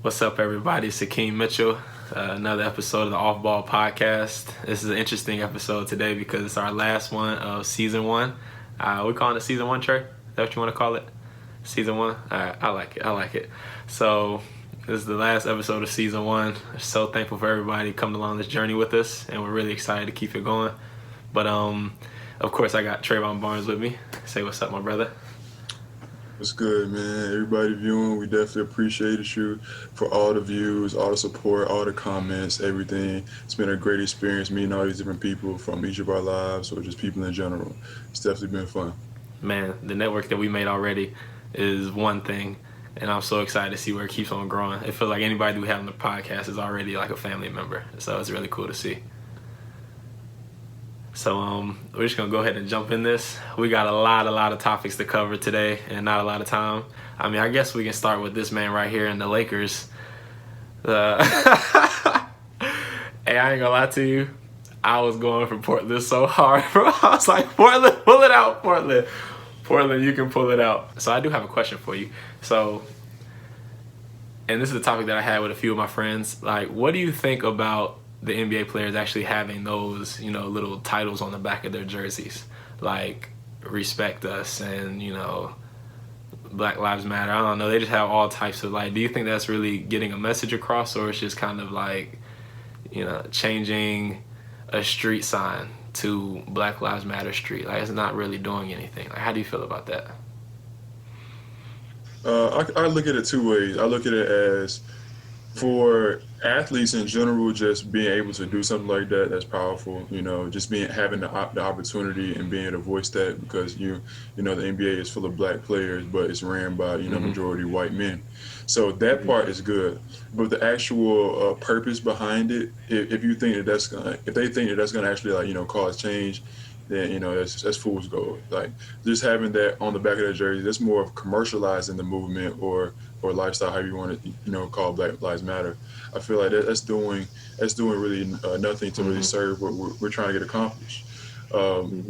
What's up, everybody? It's Akeem Mitchell. Another episode of the OffBall podcast. This is an interesting episode today because it's our last one of season one. We calling it season one, Trey? Is that what you want to call it? Season one? All right, I like it. So this is the last episode of season one. So thankful for everybody coming along this journey with us, and we're really excited to keep it going. But of course, I got Trayvon Barnes with me. Say what's up, my brother. What's good, man? Everybody viewing, we definitely appreciate you for all the views, all the support, all the comments, everything. It's been a great experience meeting all these different people from each of our lives or just people in general. It's definitely been fun. Man, the network that we made already is one thing, and I'm so excited to see where it keeps on growing. It feels like anybody we have on the podcast is already like a family member, so it's really cool to see. So we're just going to go ahead and jump in this. We got a lot of topics to cover today and not a lot of time. I mean, I guess we can start with this man right here in the Lakers. Hey, I ain't going to lie to you. I was going for Portland so hard, bro. I was like, Portland, pull it out, Portland. Portland, you can pull it out. So I do have a question for you. So, and this is a topic that I had with a few of my friends. Like, what do you think about the NBA players actually having those, little titles on the back of their jerseys, like respect us and, Black Lives Matter? I don't know. They just have all types of, do you think that's really getting a message across, or it's just kind of like, changing a street sign to Black Lives Matter street? Like, it's not really doing anything. Like, how do you feel about that? I look at it two ways. I look at it as, for athletes in general, just being able to do something like that, that's powerful. Just having the opportunity and being able to voice that, because the NBA is full of black players, but it's ran by majority white men. So that part is good, but the actual purpose behind it, if they think that that's gonna actually cause change, then that's fool's gold. Like, just having that on the back of their jersey, that's more of commercializing the movement or lifestyle, however you want to call Black Lives Matter. I feel like that's doing really nothing to really serve what we're trying to get accomplished.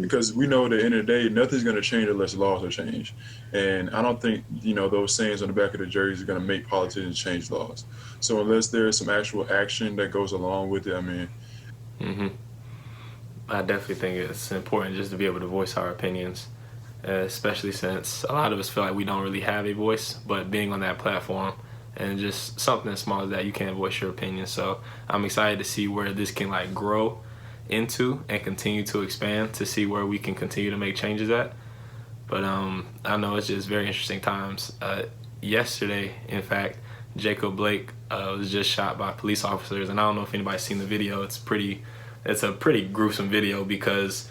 Because we know at the end of the day, nothing's going to change unless laws are changed, and I don't think those sayings on the back of the jerseys are going to make politicians change laws. So unless there's some actual action that goes along with it, I mean. I definitely think it's important just to be able to voice our opinions, especially since a lot of us feel like we don't really have a voice, but being on that platform and just something as small as that, you can voice your opinion. So I'm excited to see where this can grow into and continue to expand, to see where we can continue to make changes at. But I know it's just very interesting times. Yesterday, in fact, Jacob Blake was just shot by police officers, and I don't know if anybody's seen the video. It's a pretty gruesome video because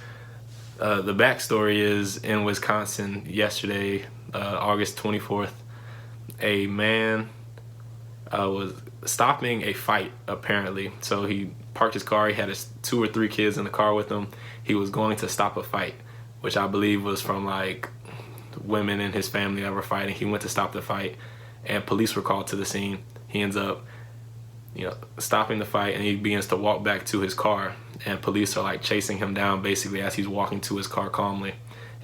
the backstory is, in Wisconsin yesterday, August 24th, a man was stopping a fight, apparently. So he parked his car. He had his 2 or 3 kids in the car with him. He was going to stop a fight, which I believe was from women in his family that were fighting. He went to stop the fight, and police were called to the scene. He ends up stopping the fight, and he begins to walk back to his car, and police are chasing him down basically as he's walking to his car calmly,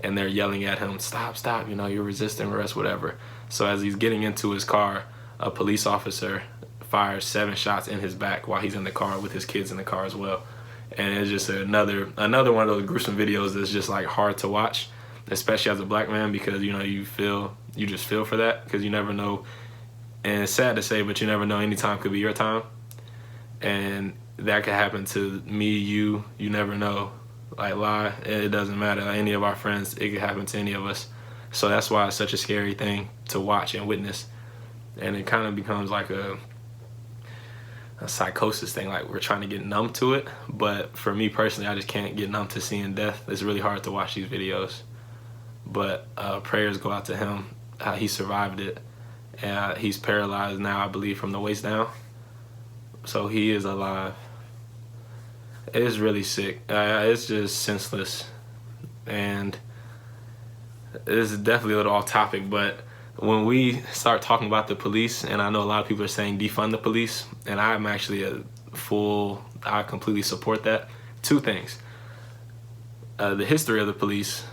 and they're yelling at him, stop, you're resisting arrest, whatever. So as he's getting into his car, a police officer fires 7 shots in his back while he's in the car with his kids in the car as well. And it's just another one of those gruesome videos that's just hard to watch, especially as a black man, because you just feel for that, because you never know. And it's sad to say, but you never know. Any time could be your time. And that could happen to me, you never know. It doesn't matter. Any of our friends, it could happen to any of us. So that's why it's such a scary thing to watch and witness. And it kind of becomes a psychosis thing. We're trying to get numb to it. But for me personally, I just can't get numb to seeing death. It's really hard to watch these videos. But prayers go out to him. He survived it. And he's paralyzed now, I believe, from the waist down. So he is alive. It's really sick. It's just senseless. And this is definitely a little off topic, but when we start talking about the police, and I know a lot of people are saying defund the police, and I'm actually I completely support that. 2 things. The history of the police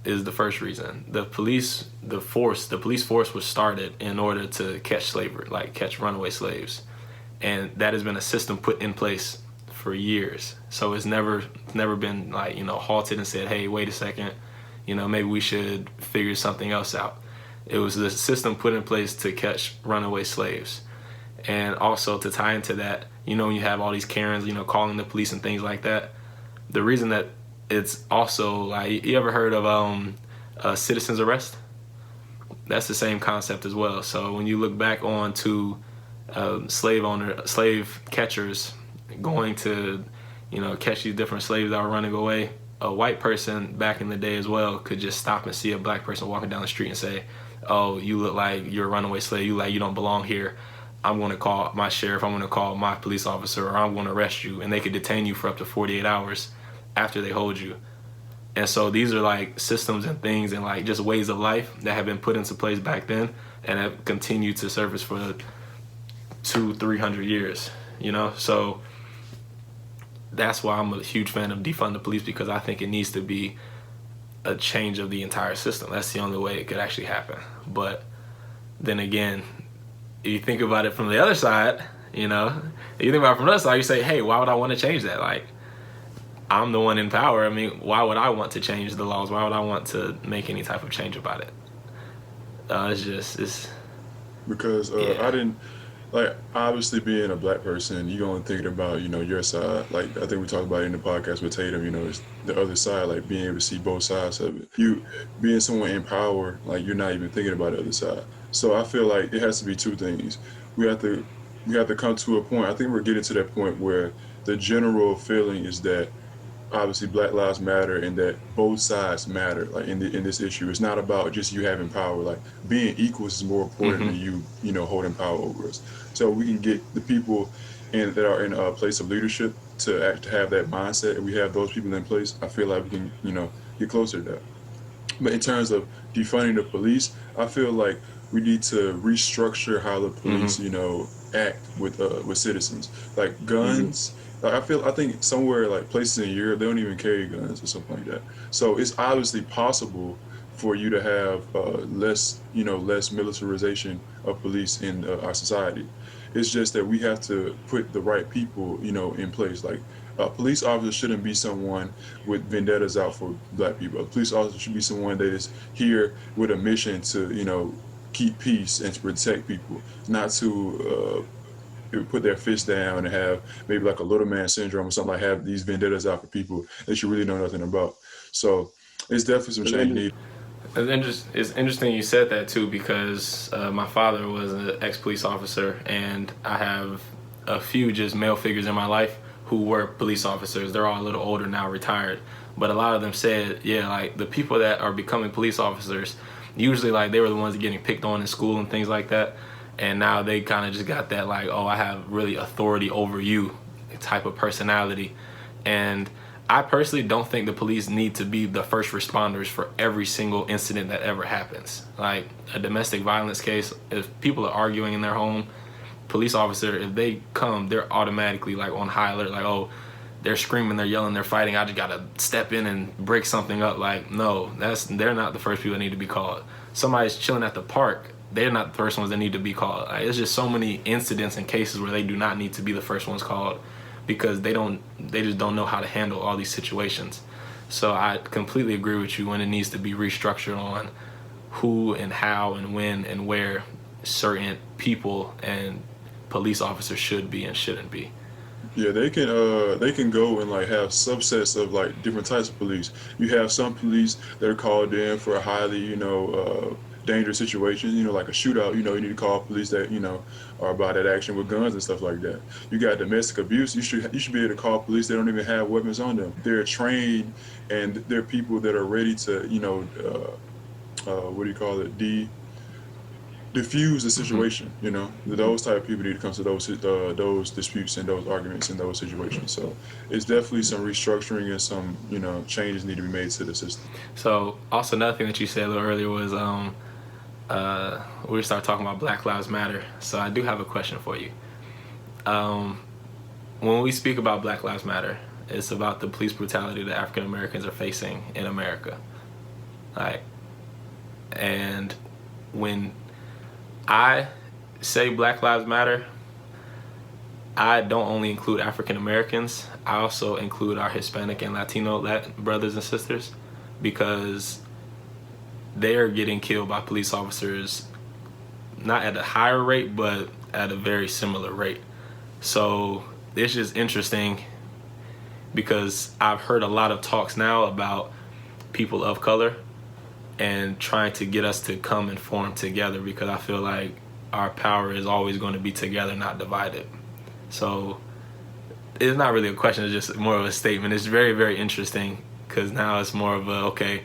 is the first reason. The police the police force was started in order to catch slavery, like catch runaway slaves, and that has been a system put in place for years. So it's never been like, halted and said, hey, wait a second, maybe we should figure something else out. It was the system put in place to catch runaway slaves. And also to tie into that, when you have all these Karens, calling the police and things like that, the reason that it's also like, you ever heard of citizen's arrest? That's the same concept as well. So when you look back on to slave catchers going to, catch these different slaves that were running away, a white person back in the day as well could just stop and see a black person walking down the street and say, oh, you look like you're a runaway slave, you don't belong here. I'm going to call my sheriff, I'm going to call my police officer, or I'm going to arrest you. And they could detain you for up to 48 hours after they hold you. And so these are like systems and things and like just ways of life that have been put into place back then and have continued to surface for 200-300 years, So that's why I'm a huge fan of defund the police, because I think it needs to be a change of the entire system. That's the only way it could actually happen. But then again, if you think about it from the other side, you say, hey, why would I want to change that? Like, I'm the one in power. I mean, why would I want to change the laws? Why would I want to make any type of change about it? It's because yeah. I didn't, like, obviously being a black person, you're going to think about, your side. Like, I think we talked about it in the podcast with Tatum, it's the other side, like being able to see both sides of it. You being someone in power, like, you're not even thinking about the other side. So I feel like it has to be two things. We have to come to a point. I think we're getting to that point where the general feeling is that obviously Black Lives Matter and that both sides matter. Like in this issue, it's not about just you having power. Like being equals is more important than you holding power over us. So we can get the people that are in a place of leadership to have that mindset, and we have those people in place. I feel like we can get closer to that. But in terms of defunding the police, I feel like we need to restructure how the police, act with citizens. Like guns, like I think somewhere like places in Europe, they don't even carry guns or something like that. So it's obviously possible for you to have less militarization of police in our society. It's just that we have to put the right people, in place. Like a police officer shouldn't be someone with vendettas out for black people. A police officer should be someone that is here with a mission to, keep peace and to protect people, not to put their fist down and have maybe like a little man syndrome or something, like have these vendettas out for people that you really know nothing about. So it's definitely some change needed. It's interesting you said that too, because my father was an ex-police officer, and I have a few just male figures in my life who were police officers. They're all a little older now, retired, but a lot of them said, yeah, like the people that are becoming police officers, usually like they were the ones getting picked on in school and things like that, and now they kind of just got that like, oh, I have really authority over you type of personality. And I personally don't think the police need to be the first responders for every single incident that ever happens. Like a domestic violence case, if people are arguing in their home, police officer, if they come, they're automatically like on high alert, like, oh, they're screaming, they're yelling, they're fighting, I just gotta step in and break something up. Like, no, they're not the first people that need to be called. Somebody's chilling at the park, they're not the first ones that need to be called. Like, it's just so many incidents and cases where they do not need to be the first ones called, because they just don't know how to handle all these situations. So I completely agree with you when it needs to be restructured on who and how and when and where certain people and police officers should be and shouldn't be. Yeah, they can go and like have subsets of like different types of police. You have some police that are called in for a highly, dangerous situation, like a shootout, you need to call police that, are about that action with guns and stuff like that. You got domestic abuse, you should be able to call police that don't even have weapons on them. They're trained and they're people that are ready to, diffuse the situation. Those type of people need to come to those disputes and those arguments in those situations. So it's definitely some restructuring and some changes need to be made to the system. So also another thing that you said a little earlier was we started talking about Black Lives Matter. So I do have a question for you. When we speak about Black Lives Matter, it's about the police brutality that African Americans are facing in America. Like, And when I say Black Lives Matter, I don't only include African Americans, I also include our Hispanic and Latino brothers and sisters, because they are getting killed by police officers not at a higher rate, but at a very similar rate. So it's just interesting because I've heard a lot of talks now about people of color and trying to get us to come and form together, because I feel like our power is always going to be together, not divided. So it's not really a question, it's just more of a statement. It's very, very interesting because now it's more of a, okay,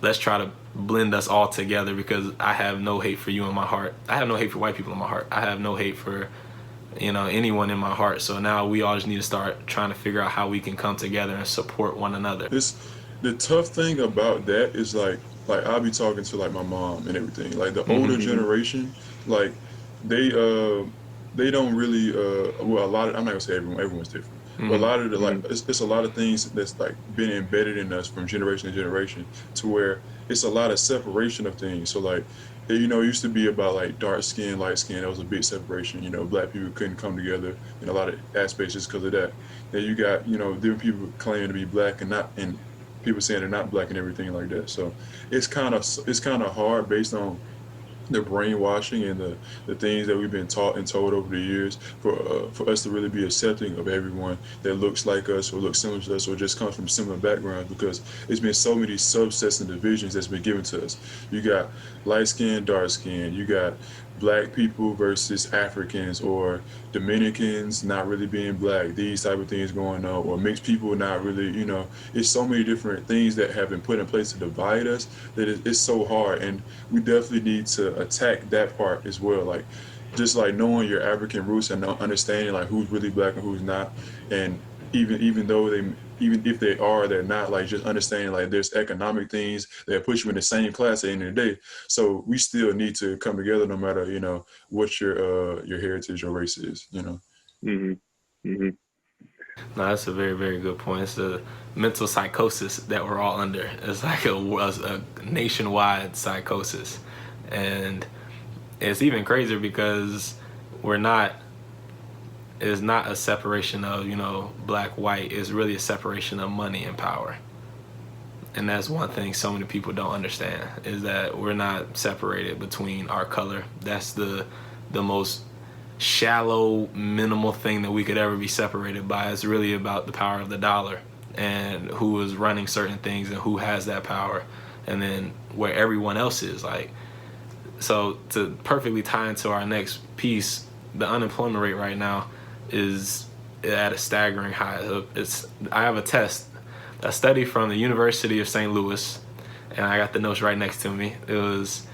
let's try to blend us all together, because I have no hate for you in my heart. I have no hate for white people in my heart. I have no hate for, anyone in my heart. So now we all just need to start trying to figure out how we can come together and support one another. The tough thing about that is like I'll be talking to like my mom and everything. Like the older generation, like they don't really well, a lot of, I'm not gonna say everyone's different. But a lot of the it's a lot of things that's like been embedded in us from generation to generation, to where it's a lot of separation of things. So like, it used to be about like dark skin, light skin. That was a big separation. Black people couldn't come together in a lot of aspects just because of that. Then you got different people claiming to be black and people saying they're not black and everything like that. So it's kind of hard based on the brainwashing and the things that we've been taught and told over the years for us to really be accepting of everyone that looks like us or looks similar to us or just comes from similar backgrounds, because it's been so many subsets and divisions that's been given to us. You got light skin, dark skin. You got black people versus Africans, or Dominicans not really being black, these type of things going on, or mixed people not really, it's so many different things that have been put in place to divide us that it's so hard. And we definitely need to attack that part as well, like just like knowing your African roots and understanding like who's really black and who's not. And even if they are, they're not, like just understanding like there's economic things that put you in the same class at the end of the day. So we still need to come together no matter, what your heritage or race is, Mm-hmm. Mm-hmm. No, that's a very, very good point. It's a mental psychosis that we're all under. It's like a nationwide psychosis. And it's even crazier because it's not a separation of, black, white. It's really a separation of money and power. And that's one thing so many people don't understand, is that we're not separated between our color. That's the most shallow, minimal thing that we could ever be separated by. It's really about the power of the dollar and who is running certain things and who has that power, and then where everyone else is. Like, so to perfectly tie into our next piece, the unemployment rate right now is at a staggering high. I have a study from the University of St. Louis, and I got the notes right next to me. It was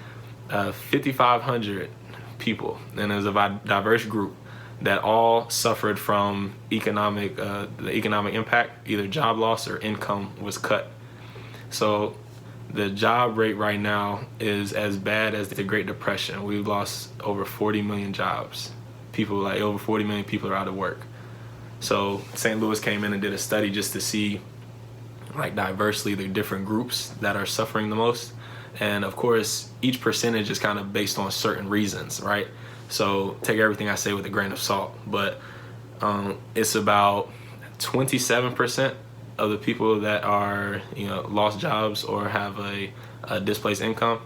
5,500 people, and it was a diverse group that all suffered from the economic impact. Either job loss or income was cut. So the job rate right now is as bad as the Great Depression. We've lost over 40 million jobs. Over 40 million people are out of work. So St. Louis came in and did a study just to see, like, diversely the different groups that are suffering the most. And of course, each percentage is kind of based on certain reasons, right? So take everything I say with a grain of salt. But it's about 27% of the people that are, lost jobs or have a displaced income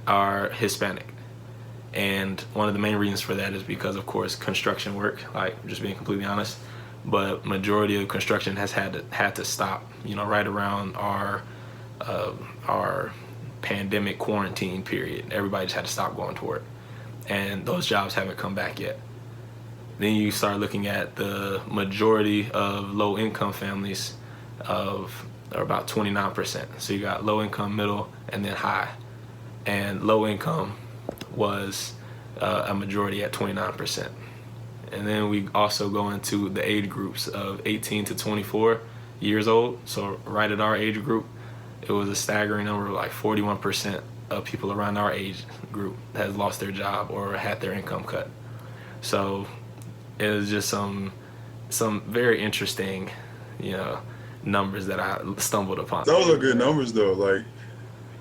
are Hispanic. And one of the main reasons for that is because, of course, construction work, like, just being completely honest. But majority of construction has had to stop, right around our pandemic quarantine period. Everybody just had to stop going to work, and those jobs haven't come back yet. Then you start looking at the majority of low income families are about 29%. So you got low income, middle, and then high. And low income was a majority at 29%. And then we also go into the age groups of 18 to 24 years old. So right at our age group, it was a staggering number of like 41% of people around our age group has lost their job or had their income cut. So it was just some very interesting, numbers that I stumbled upon. Those are good numbers though. Like,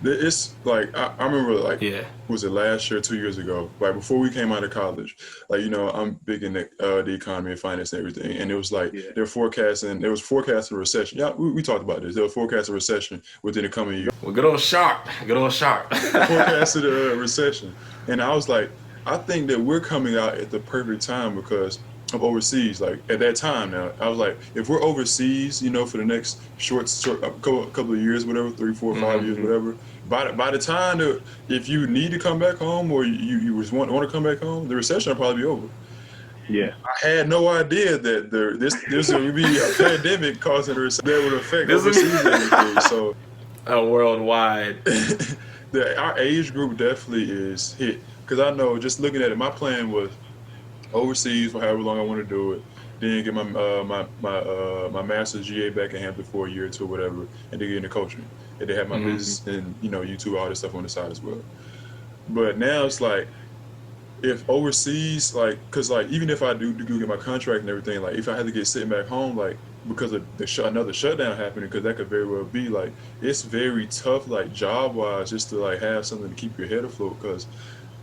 It's like I remember like Yeah. was it last year, 2 years ago, like before we came out of college. Like I'm big in the economy and finance and everything, and it was like Yeah. there was forecasting a recession. Yeah, we talked about this. They were forecasting a recession within the coming year. Well, good old Sharp. Good old Sharp. Forecasted a recession, and I was like, I think that we're coming out at the perfect time because of overseas. Like at that time, now I was like, if we're overseas, for the next short couple of years, whatever, 3, 4, 5 years, whatever. By the time that if you need to come back home or you just want to come back home, the recession will probably be over. Yeah. I had no idea that this would be a pandemic causing a recession that would affect This would be- overseas and everything. So A worldwide. our age group definitely is hit because I know just looking at it, my plan was overseas for however long I want to do it. Then get my master's GA back in Hampton for a year or two, whatever, and then get into coaching. And they have my business and YouTube, all this stuff on the side as well. But now it's like if overseas, like, cause like even if I do get my contract and everything, like if I had to get sitting back home, like because of another shutdown happening, because that could very well be like it's very tough, like job wise, just to like have something to keep your head afloat. Cause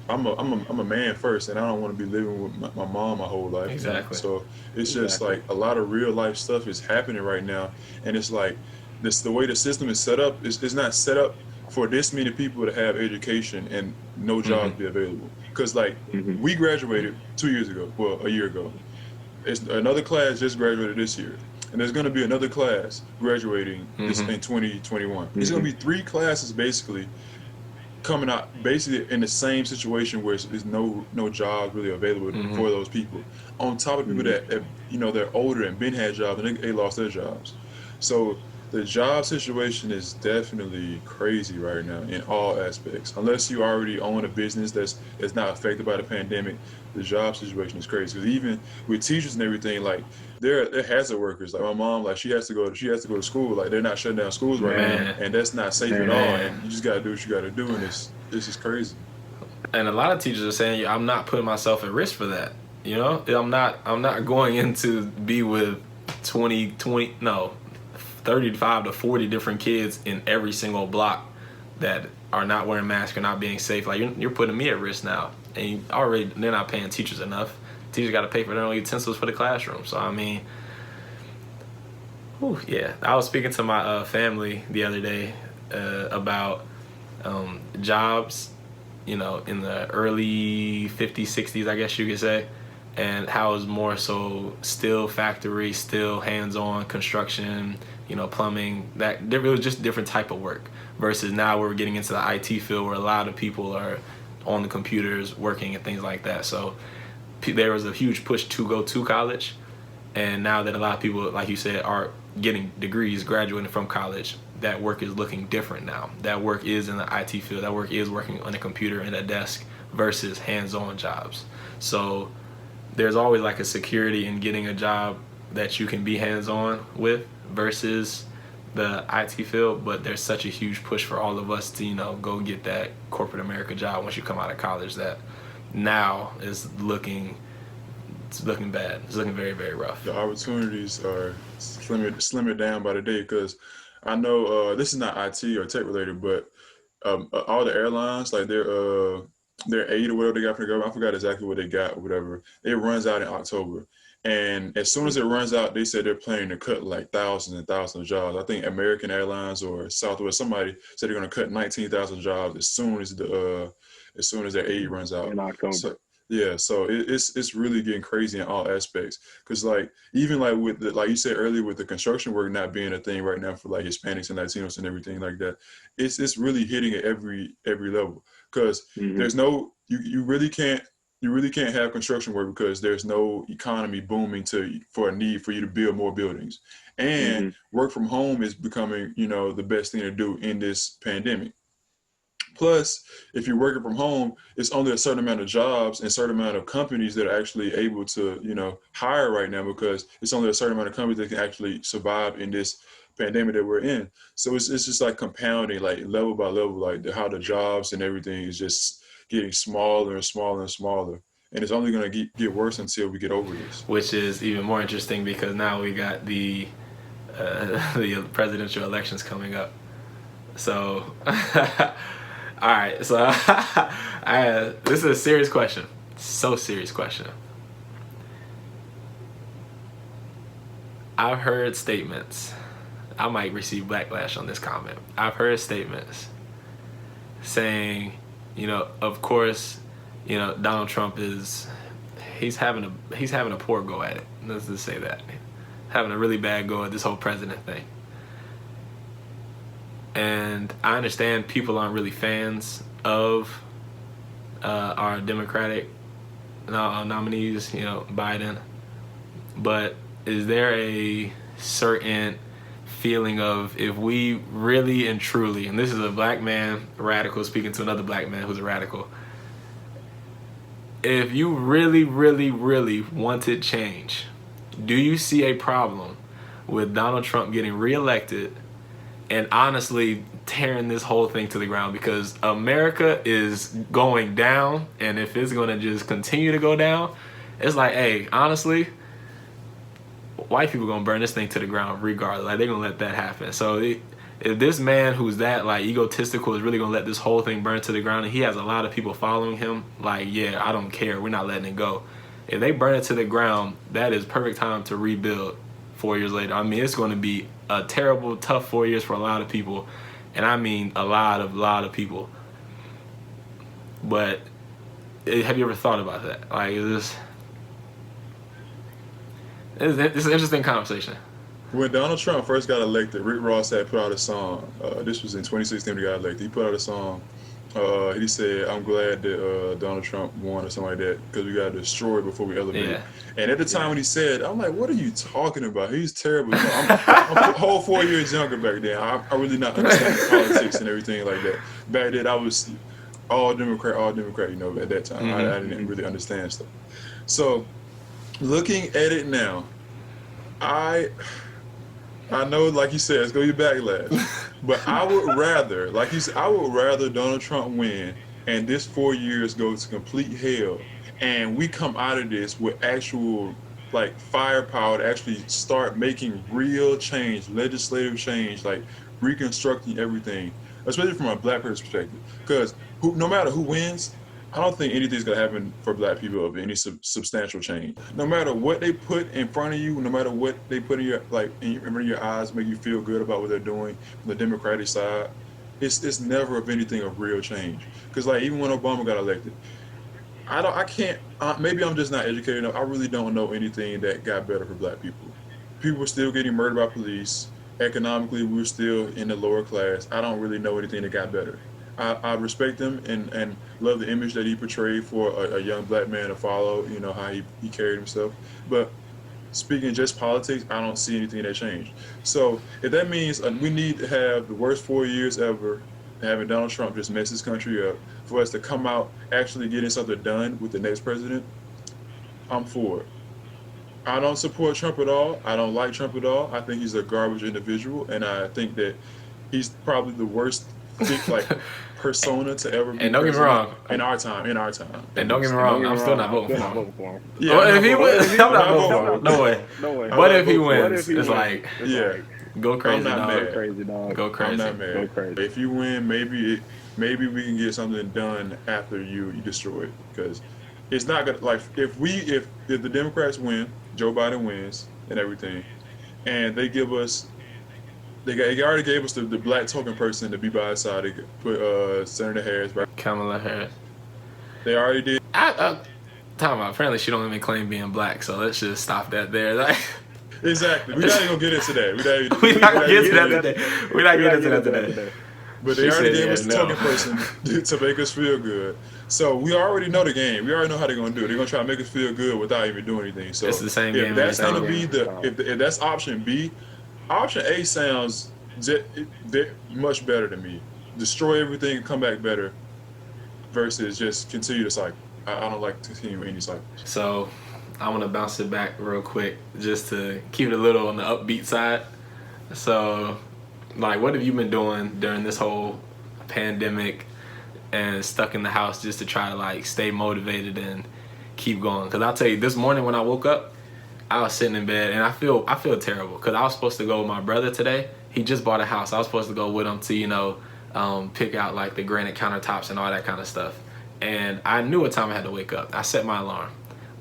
I'm a man first, and I don't want to be living with my mom my whole life. Exactly. So it's just like a lot of real life stuff is happening right now, and it's like the way the system is set up is not set up for this many people to have education and no jobs be available. Because like we graduated 2 years ago, well a year ago. It's another class just graduated this year, and there's going to be another class graduating in 2021. There's going to be 3 classes basically coming out basically in the same situation where there's no jobs really available for those people. On top of people that they're older and been had jobs and they lost their jobs. So the job situation is definitely crazy right now in all aspects. Unless you already own a business that's not affected by the pandemic, the job situation is crazy. Because even with teachers and everything, like they're hazard workers. Like my mom, like she has to go to school. Like they're not shutting down schools right now, and that's not safe at all. And you just gotta do what you gotta do, and this is crazy. And a lot of teachers are saying, I'm not putting myself at risk for that. I'm not going in to be with 35 to 40 different kids in every single block that are not wearing masks or not being safe. Like you're putting me at risk now, and they're not paying teachers enough. Teachers got to pay for their own utensils for the classroom. So I mean, yeah. I was speaking to my family the other day about jobs, in the early 50s, 60s, I guess you could say, and how it's more so still factory, still hands-on construction, plumbing. That it was just different type of work versus now we're getting into the IT field where a lot of people are on the computers working and things like that. So there was a huge push to go to college, and now that a lot of people, like you said, are getting degrees, graduating from college, that work is looking different now. That work is in the IT field. That work is working on a computer and a desk versus hands-on jobs. So there's always like a security in getting a job that you can be hands-on with versus the IT field, but there's such a huge push for all of us to, go get that corporate America job once you come out of college that now is looking bad. It's looking very, very rough. The opportunities are slimmer down by the day because I know this is not IT or tech related, but all the airlines, like their aid or whatever they got from the government, I forgot exactly what they got or whatever. It runs out in October. And as soon as it runs out, they said they're planning to cut like thousands and thousands of jobs. I think American Airlines or Southwest, somebody said they're going to cut 19,000 jobs as soon as their aid runs out in October. So, yeah, so it's really getting crazy in all aspects. Cause like even like with like you said earlier with the construction work not being a thing right now for like Hispanics and Latinos and everything like that, it's really hitting at every level. Cause there's no you really can't have construction work because there's no economy booming for a need for you to build more buildings. And work from home is becoming, the best thing to do in this pandemic. Plus, if you're working from home, it's only a certain amount of jobs and a certain amount of companies that are actually able to, hire right now because it's only a certain amount of companies that can actually survive in this pandemic that we're in. So it's just like compounding, like level by level, like how the jobs and everything is just getting smaller and smaller and smaller. And it's only going to get worse until we get over this. Which is even more interesting because now we got the presidential elections coming up. So, all right. So, this is a serious question. So serious question. I've heard statements. I might receive backlash on this comment. I've heard statements saying, of course, Donald Trump he's having a poor go at it. Let's just say that. Having a really bad go at this whole president thing. And I understand people aren't really fans of our Democratic nominees, Biden. But is there a certain feeling of, if we really and truly, and this is a black man, a radical, speaking to another black man who's a radical, if you really, really, really wanted change, do you see a problem with Donald Trump getting reelected and honestly tearing this whole thing to the ground? Because America is going down, and if it's going to just continue to go down, it's like, hey, honestly, white people gonna burn this thing to the ground regardless. Like, they're gonna let that happen. So if this man who's that egotistical is really gonna let this whole thing burn to the ground, and he has a lot of people following him, yeah, I don't care, we're not letting it go. If they burn it to the ground, that is perfect time to rebuild 4 years later. I mean, it's going to be a terrible, tough 4 years for a lot of people, and I mean a lot of people. But have you ever thought about that? It's an interesting conversation. When Donald Trump first got elected, Rick Ross had put out a song. This was in 2016 when he got elected. He put out a song. He said, "I'm glad that Donald Trump won," or something like that, because we got destroyed before we elevate. Yeah. And at the time when he said, I'm like, what are you talking about? He's terrible. I'm a whole 4 years younger back then. I really not understand politics and everything like that. Back then, I was all Democrat, at that time. Mm-hmm. I didn't really understand stuff. So, looking at it now, I know, like you said, it's gonna be backlash, but I would rather, like you said, I would rather Donald Trump win and this 4 years go to complete hell, and we come out of this with actual firepower to actually start making real change, legislative change, reconstructing everything, especially from a black perspective. Because no matter who wins, I don't think anything's gonna happen for black people of any substantial change. No matter what they put in front of you, no matter what they put in your eyes, make you feel good about what they're doing from the Democratic side, it's never of anything of real change. Because even when Obama got elected, maybe I'm just not educated enough. I really don't know anything that got better for black people. People were still getting murdered by police. Economically, we were still in the lower class. I don't really know anything that got better. I respect him and love the image that he portrayed for a young black man to follow, how he carried himself. But speaking just politics, I don't see anything that changed. So if that means we need to have the worst 4 years ever, having Donald Trump just mess this country up, for us to come out actually getting something done with the next president, I'm for it. I don't support Trump at all. I don't like Trump at all. I think he's a garbage individual, and I think that he's probably the worst persona to ever be. And don't get me wrong, in our time. And don't get me wrong, I'm still not voting for him. Yeah, well, if he wins, I'm not voting for him. No way. But if he wins, it's go crazy, I'm not dog. mad. Crazy, dog. Go crazy. I'm not mad. Go crazy. If you win, maybe we can get something done after you destroy it. Because it's not gonna if the Democrats win, Joe Biden wins and everything, and they give us. They already gave us the black token person to be by his side. They put Senator Harris back. Kamala Harris. They already did. Talking about, apparently she don't even claim being black, so let's just stop that there. Exactly. We're not even gonna get into that. We're not gonna get into that today. But they already gave us the token person to make us feel good. So we already know the game. We already know how they're gonna do it. They're gonna try to make us feel good without even doing anything. So it's the same game. If that's gonna be if that's option B. Option A sounds much better to me. Destroy everything and come back better versus just continue the cycle. I don't like to continue any cycle. So I want to bounce it back real quick just to keep it a little on the upbeat side. So, what have you been doing during this whole pandemic and stuck in the house just to try to stay motivated and keep going? Because I'll tell you, this morning when I woke up, I was sitting in bed and I feel terrible because I was supposed to go with my brother today. He just bought a house. I was supposed to go with him to pick out like the granite countertops and all that kind of stuff. And I knew what time I had to wake up. I set my alarm.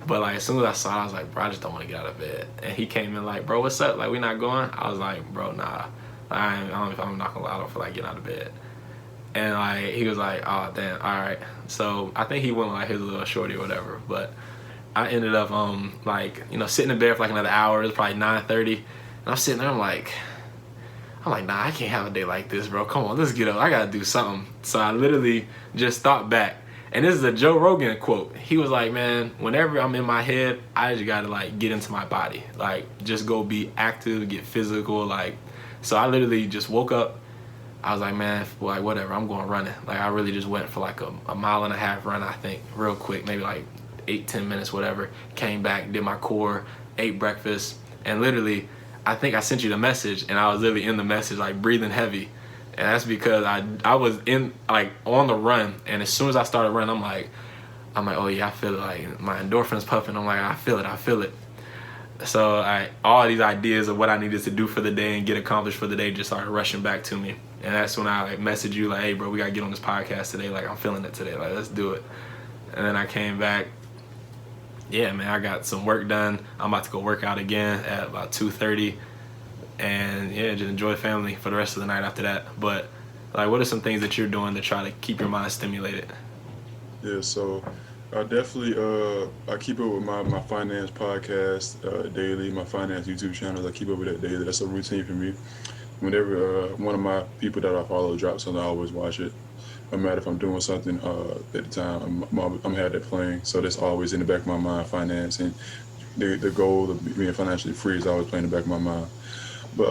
But like as soon as I saw it, I was like, bro, I just don't want to get out of bed. And he came in like, bro, what's up? Like, we not going? I was like, bro, nah. I'm not gonna lie, I don't feel like getting out of bed. And like he was like, oh damn, all right. So I think he went like his little shorty or whatever. But I ended up like, you know, sitting in bed for like another hour. It was probably 9:30. And I'm sitting there, I'm like, nah, I can't have a day like this, bro. Come on, let's get up. I gotta do something. So I literally just thought back. And this is a Joe Rogan quote. He was like, man, whenever I'm in my head, I just gotta like get into my body. Like just go be active, get physical. Like, so I literally just woke up. I was like, man, like whatever, I'm going running. Like I really just went for like a 1.5 mile run, I think, real quick, maybe like 8-10 minutes, whatever. Came back, did my core, ate breakfast, and literally, I think I sent you the message, and I was literally in the message like breathing heavy. And that's because I was in like on the run, and as soon as I started running, I'm like, oh yeah, I feel it, like my endorphins puffing. I'm like, I feel it. So all these ideas of what I needed to do for the day and get accomplished for the day just started rushing back to me. And that's when I like messaged you like, hey bro, we gotta get on this podcast today. Like I'm feeling it today. Like let's do it. And then I came back. Yeah, man, I got some work done. I'm about to go work out again at about 2:30. And yeah, just enjoy family for the rest of the night after that. But like, what are some things that you're doing to try to keep your mind stimulated? Yeah, so I definitely I keep up with my finance podcast daily, my finance YouTube channels. I keep up with that daily. That's a routine for me. Whenever one of my people that I follow drops something, I always watch it. No matter if I'm doing something at the time, I'm had that playing. So that's always in the back of my mind. Finance and the goal of being financially free is always playing in the back of my mind. But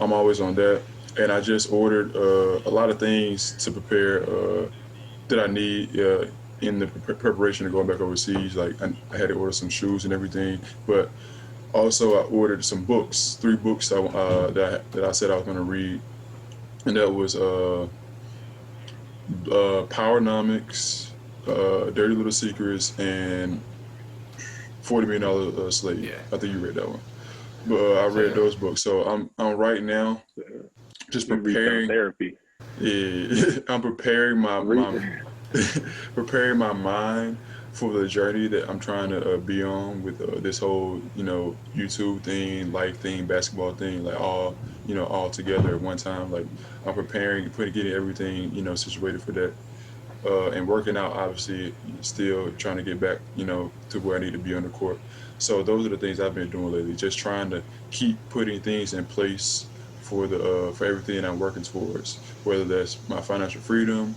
I'm always on that. And I just ordered a lot of things to prepare that I need in the preparation of going back overseas. Like I had to order some shoes and everything, but also I ordered some books, 3 books that I said I was going to read, and that was Powernomics, Dirty Little Secrets, and $40 Million Slave. Yeah. I think you read that one. But I read those books, so I'm right now just preparing therapy. Yeah, I'm preparing my preparing my mind for the journey that I'm trying to be on with this whole, YouTube thing, life thing, basketball thing, like all together at one time. Like I'm preparing, getting everything, situated for that. And working out, obviously, still trying to get back, to where I need to be on the court. So those are the things I've been doing lately. Just trying to keep putting things in place for everything I'm working towards. Whether that's my financial freedom,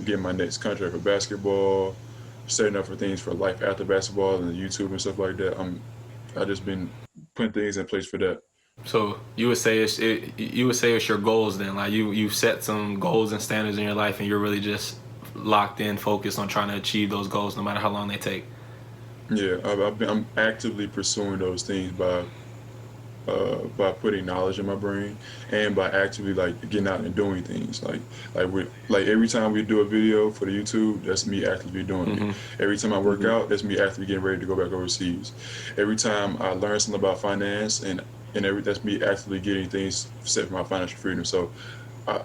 getting my next contract for basketball, setting up for things for life after basketball and YouTube and stuff like that. I just been putting things in place for that. So you would say it's your goals then, like you set some goals and standards in your life, and you're really just locked in, focused on trying to achieve those goals, no matter how long they take. Yeah, I'm actively pursuing those things by putting knowledge in my brain and by actively like getting out and doing things. Like every time we do a video for the YouTube, that's me actively doing it. Every time I work out, that's me actively getting ready to go back overseas. Every time I learn something about finance and that's me actively getting things set for my financial freedom. So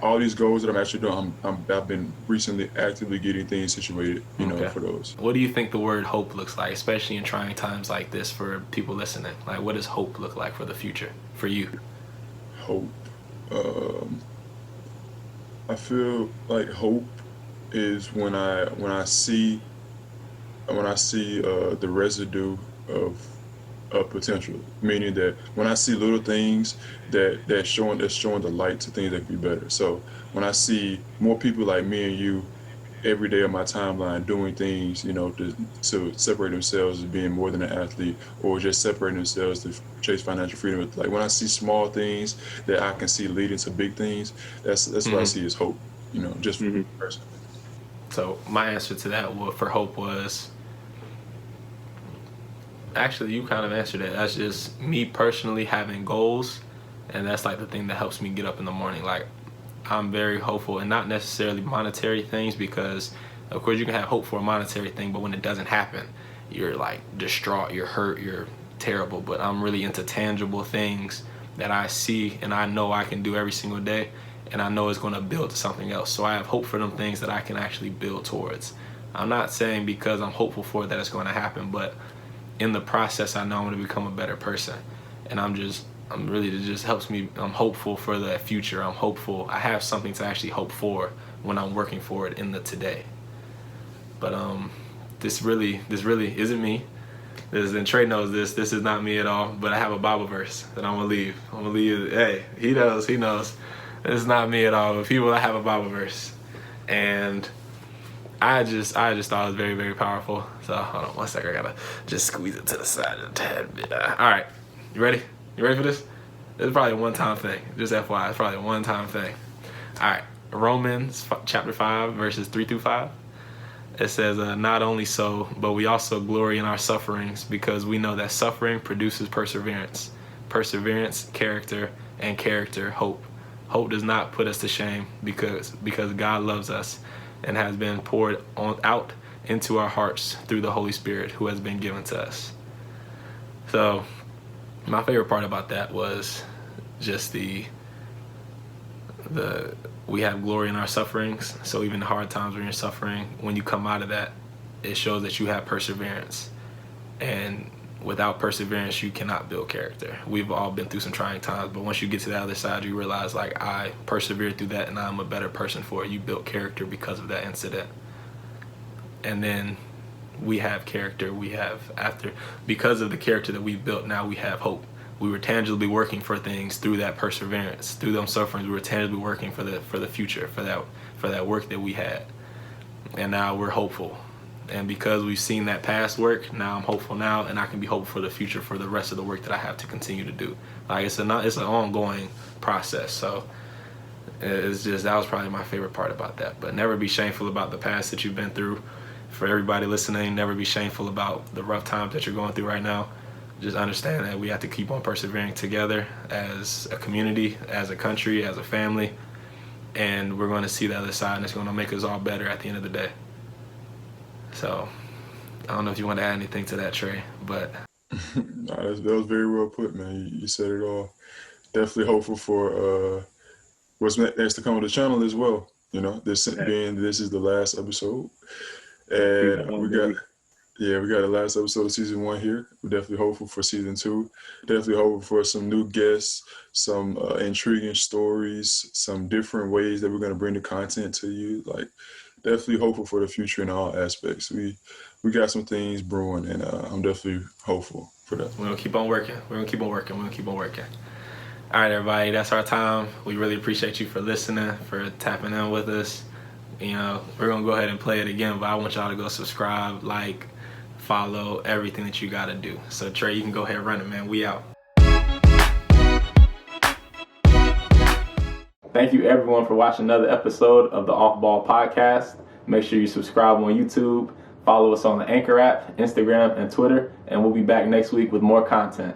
all these goals that I'm actually doing, I've been recently actively getting things situated, for those. What do you think the word hope looks like, especially in trying times like this for people listening? Like, what does hope look like for the future for you? Hope. I feel like hope is when I see the residue of potential, meaning that when I see little things that's showing the light to things that could be better. So when I see more people like me and you every day on my timeline doing things, to separate themselves as being more than an athlete, or just separating themselves to chase financial freedom. Like when I see small things that I can see leading to big things, that's what I see as hope. Just for me personally. So my answer to that for hope was, actually, you kind of answered it. That's just me personally having goals, and that's like the thing that helps me get up in the morning. Like, I'm very hopeful, and not necessarily monetary things, because of course you can have hope for a monetary thing, but when it doesn't happen, you're like distraught, you're hurt, you're terrible. But I'm really into tangible things that I see and I know I can do every single day, and I know it's going to build to something else. So I have hope for them things that I can actually build towards. I'm not saying because I'm hopeful for it that it's going to happen, but in the process, I know I'm going to become a better person. And it just helps me. I'm hopeful for the future. I'm hopeful. I have something to actually hope for when I'm working for it in the today. But this really isn't me. And Trey knows this. This is not me at all. But I have a Bible verse that I'm gonna leave. Hey, he knows. This is not me at all. But people, I have a Bible verse, and I just thought it was very, very powerful. So hold on one second. I gotta just squeeze it to the side a tad bit. All right, you ready? You ready for this? This is probably a one-time thing. Just FYI, it's probably a one-time thing. All right, Romans chapter 5, verses 3-5. It says, not only so, but we also glory in our sufferings, because we know that suffering produces perseverance. Perseverance, character, and character, hope. Hope does not put us to shame, because God loves us and has been poured out into our hearts through the Holy Spirit who has been given to us. So my favorite part about that was just we have glory in our sufferings. So even the hard times when you're suffering, when you come out of that, it shows that you have perseverance. And without perseverance, you cannot build character. We've all been through some trying times, but once you get to the other side, you realize, like, I persevered through that and I'm a better person for it. You built character because of that incident. And then we have character. Because of the character that we built, now we have hope. We were tangibly working for things through that perseverance, through them sufferings. We were tangibly working for the future, for that work that we had, and now we're hopeful. And because we've seen that past work, now I'm hopeful now, and I can be hopeful for the future, for the rest of the work that I have to continue to do. Like it's an ongoing process. So that was probably my favorite part about that. But never be shameful about the past that you've been through. For everybody listening, never be shameful about the rough times that you're going through right now. Just understand that we have to keep on persevering together as a community, as a country, as a family, and we're going to see the other side, and it's going to make us all better at the end of the day. So I don't know if you want to add anything to that, Trey, but that was very well put, man. You said it all. Definitely hopeful for what's next to come on the channel as well. You know, this is the last episode, and we got the last episode of season 1 here. We're definitely hopeful for season 2. Definitely hopeful for some new guests, some intriguing stories, some different ways that we're going to bring the content to you. Like, definitely hopeful for the future in all aspects. We got some things brewing, and I'm definitely hopeful for that. We're going to keep on working. All right, everybody, that's our time. We really appreciate you for listening, for tapping in with us. You know, we're going to go ahead and play it again, but I want y'all to go subscribe, like, follow, everything that you got to do. So, Trey, you can go ahead and run it, man. We out. Thank you, everyone, for watching another episode of the OffBall podcast. Make sure you subscribe on YouTube, follow us on the Anchor app, Instagram, and Twitter, and we'll be back next week with more content.